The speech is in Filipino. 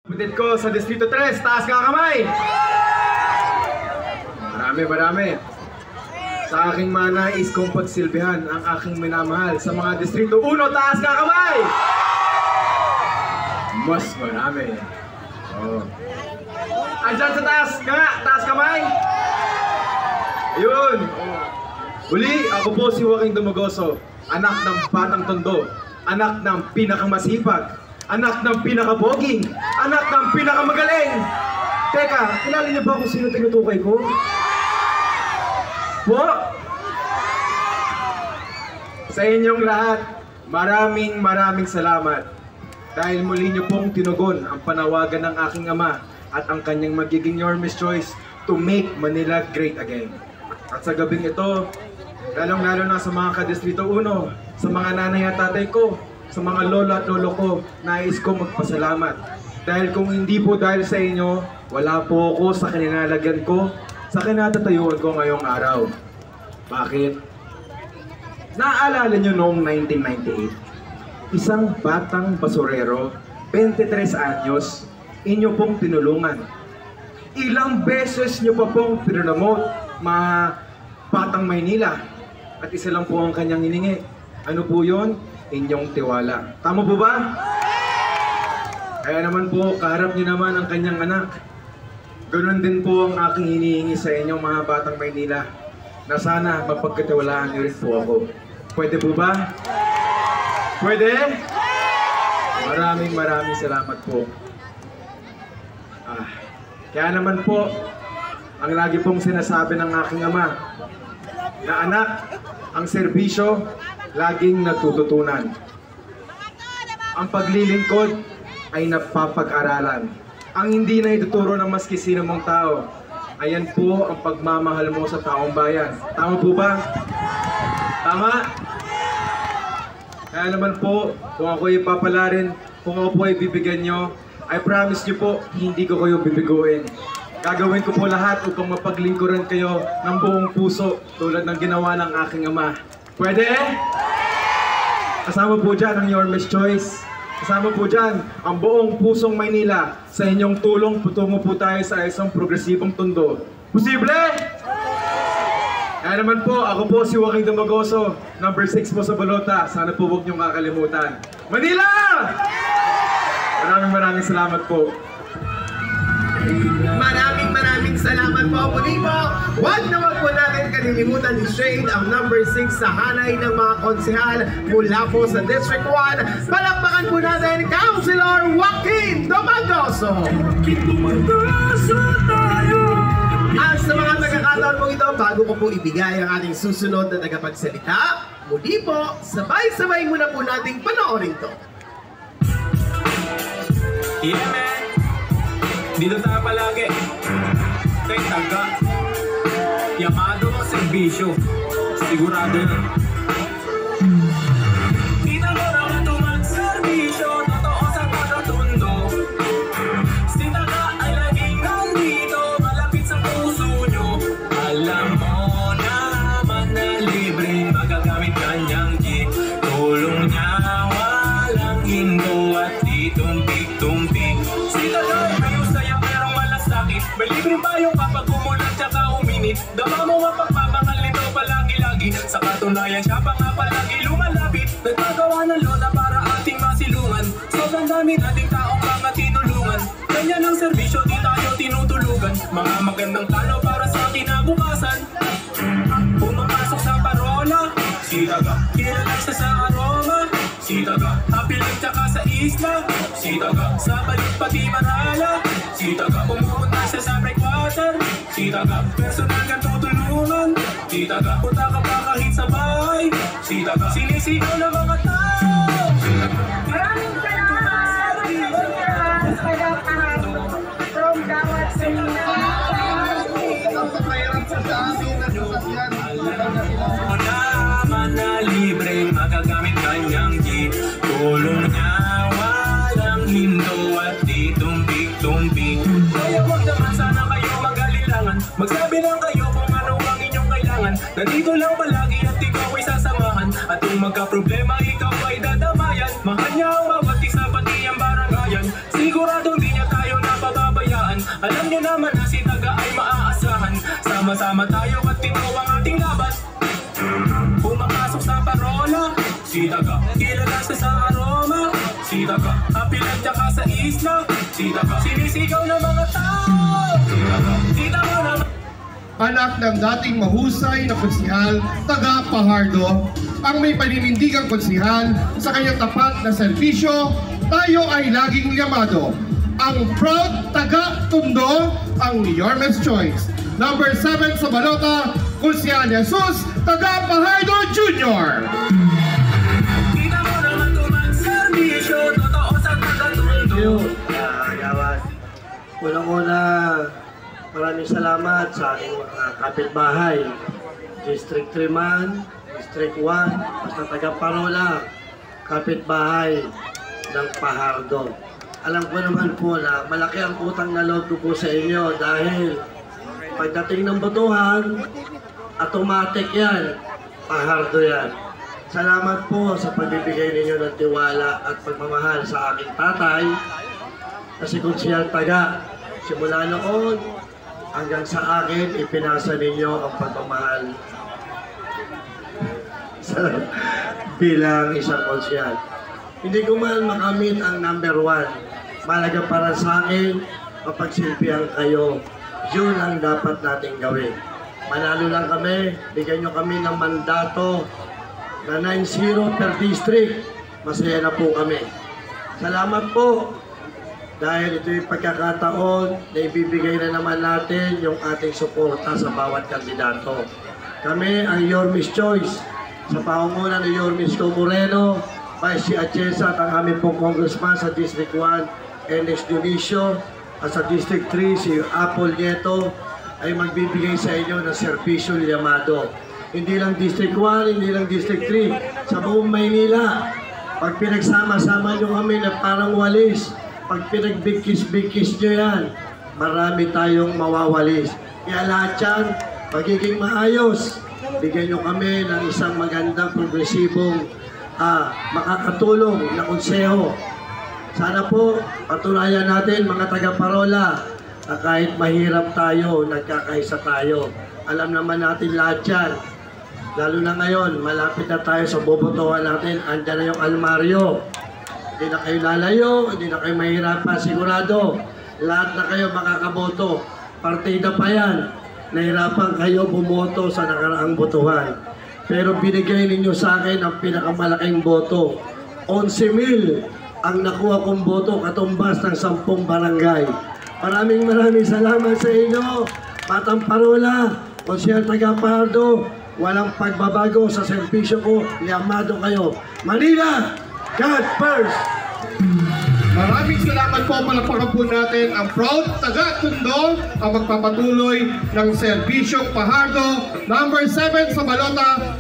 Kapatid ko sa Distrito 3, taas ka kamay! Marami. Sa aking manais kong pagsilbihan ang aking minamahal sa mga Distrito 1, taas ka kamay! Mas marami. Oh. Andyan sa taas nga, taas kamay! Ayun! Uli, ako po si Joaquin Dumagoso, anak ng Batang Tondo, anak ng pinakamasipag, anak ng pinakaboging, anak ng pinakamagaling. Teka, kilala niyo ba kung sino tinutukoy ko? Po? Sa inyong lahat, maraming salamat. Dahil muli niyo pong tinugon ang panawagan ng aking ama at ang kanyang magiging your Miss Choice to make Manila great again. At sa gabing ito, lalong-lalo na sa mga ka-Distrito 1, sa mga nanay at tatay ko, sa mga lolo at lolo ko, nais ko magpasalamat. Dahil kung hindi po dahil sa inyo, wala po ako sa kinalalagyan ko, sa kinatatayuan ko ngayong araw. Bakit? Naaalala nyo noong 1998, isang batang basurero, 23 anyos, inyo pong tinulungan. Ilang beses nyo pa pong pinromote mga Batang Maynila. At isa lang po ang kanyang hiningi. Ano po yun? Inyong tiwala. Tama po ba? Kaya naman po, kaharap niyo naman ang kanyang anak. Ganon din po ang aking hinihingi sa inyong mga Batang Maynila, na sana mapagkatiwalaan niyo rin po ako. Pwede po ba? Pwede? Maraming salamat po. Kaya naman po, ang lagi pong sinasabi ng aking ama, na anak, ang serbisyo, laging natututunan. Ang paglilingkod ay napapag-aralan. Ang hindi na ituturo ng maski sino mong tao. Ayan po ang pagmamahal mo sa taong bayan. Tama po ba? Tama? Kaya naman po, kung ako ipapalarin, kung ako po ay bibigyan nyo, I promise nyo po, hindi ko kayo bibiguin. Gagawin ko po lahat upang mapaglingkuran kayo ng buong puso tulad ng ginawa ng aking ama. Pwede? Kasama po dyan ang Your Miss Choice. Kasama po dyan ang buong pusong Maynila. Sa inyong tulong, putungo po tayo sa isang progresibong Tondo. Posible? Kaya naman po, ako po si Joaquin Dumagoso, number 6 po sa balota. Sana po huwag niyong kakalimutan. Manila! Maraming salamat po. Maraming salamat po. Muli po, wag po natin kalilimutan i-shade ang number 6 sa hanay ng mga konsehal mula po sa District 1. Palakpakan po natin Councilor Joaquin Dumagoso. At sa mga pagkakataon po ito, bago ko po ibigay ang ating susunod na tagapagsalita, muli po, sabay-sabay muna po nating panoorin to. Yeah, man. Dito tayo palagi. Kay taga Yamado ang serbisyo. Sigurado yun. Kita mo naman ito mag-serbisyo. Totoo sa pagkatundo. Si taga ay laging nandito, malapit sa puso nyo. Alam mo naman na libreng magagamit kanyang jeep. Tulong niya walang hindo at ditumpik-tumpik. Si taga may usaya pero malasakit. May libreng payong kapag umulan tsaka uminit. Dama mo mapagmamahal nito palagi-lagi. Sa katunayan siya pa nga palagi lumalapit. Nagpagawa ng lola para ating masilungan. Sobrang dami nating taong mga tinulungan. Ganyan ang serbisyo di tayo tinutulugan. Mga magandang plano para sa kinabukasan. Pumapasok sa parola, si taga kilala siya sa aroma. Si taga happy life tsaka sa isla. Si taga sa balik pati marala. Si taga pumunta siya sa breakwater. Si taga personal kang tutulungan. Si taga punta ka pa kahit sa bahay. Si taga sinisigaw ng mga tao. Maraming salamat sa lahat from bawat naman na libre magagamit kanyang jeep. Tulong niya walang hindo at ditumpik-tumpik. Kaya wag naman sana kayo mag-alilangan. Magsabi lang kayo kung ano ang inyong kailangan. Nandito lang palagi at ikaw ay sasamahan. At kung magka-problema ikaw ay dadamayan. Mahal niya ang bawat isa pati ang barangayan. Siguradong di niya kaya Sama-sama tayo at ikaw ang ating laban. Pumapasok sa parola, si Daga, kilala siya sa aroma. Si Daga, kapilan tsaka sa isla. Si Daga, sinisigaw ng mga tao. Si Daga, kita mo na. Anak ng dating mahusay na konsihal, taga Fajardo, ang may paninindigang konsihal sa kanyang tapat na serbisyo, tayo ay laging llamado. Ang proud taga Tondo, ang Yormes Choice. Number 7 sa balota, Konsihal Jesus, taga Fajardo Jr. Kita mo naman tumag-serbisyo, totoo sa taga-Tondo. Gawas. Unang-una, maraming salamat sa aking mga kapitbahay. District 3 man, District 1, basta taga-Parola, kapitbahay ng Fajardo. Alam ko naman po na malaki ang utang na loob ko po sa inyo dahil pagdating ng botohan, automatic yan, Fajardo yan. Salamat po sa pagbibigay ninyo ng tiwala at pagmamahal sa aking tatay kasi konsihal taga. Simula noon hanggang sa akin, ipinasa ninyo ang pagmamahal bilang isang konsihal. Hindi ko man makamit ang number 1. Malaga para sa akin, mapagsilbihan kayo. Yun ang dapat natin gawin. Manalo lang kami, bigyan nyo kami ng mandato na 9-0 per district. Masaya na po kami. Salamat po. Dahil ito yung pagkakataon na ibibigay na naman natin yung ating suporta sa bawat kandidato. Kami ang Yormes Choice. Sa pangungunan ni Yormes Moreno, Vice Atienza at ang aming pong congressman sa District 1, Enes Dionisio, at sa District 3, si Apple Nieto, ay magbibigay sa inyo ng serbisyo llamado. Hindi lang District 1, hindi lang District 3, sa buong Maynila. Pag pinagsama-sama nyo kami na parang walis, pag pinagbigkis-bigkis nyo yan, marami tayong mawawalis. Kaya lahat yan, magiging maayos. Bigyan nyo kami ng isang magandang progresibong makakatulong na konseho. Sana po patunayan natin mga taga-Parola na kahit mahirap tayo, nagkakaisa tayo. Alam naman natin lahat yan. Lalo na ngayon, malapit na tayo sa bobotohan natin. Andyan na yung almaryo. Hindi na kayo lalayo, hindi na kayo mahirapan. Sigurado, lahat na kayo makakaboto. Partida pa yan. Nahirapan kayo bumoto sa nakaraang botohan. Pero binigay ninyo sa akin ang pinakamalaking boto. 11,000 ang nakuha kong boto, katumbas ng 10 barangay. Maraming salamat sa inyo. Batang Parola, Konsihal taga Fajardo, walang pagbabago sa serbisyo ko. Llamado kayo. Manila, God first! Maraming salamat po, palakpakan po natin ang proud taga Tondo, ang magpapatuloy ng serbisyong Fajardo. Number 7 sa balota,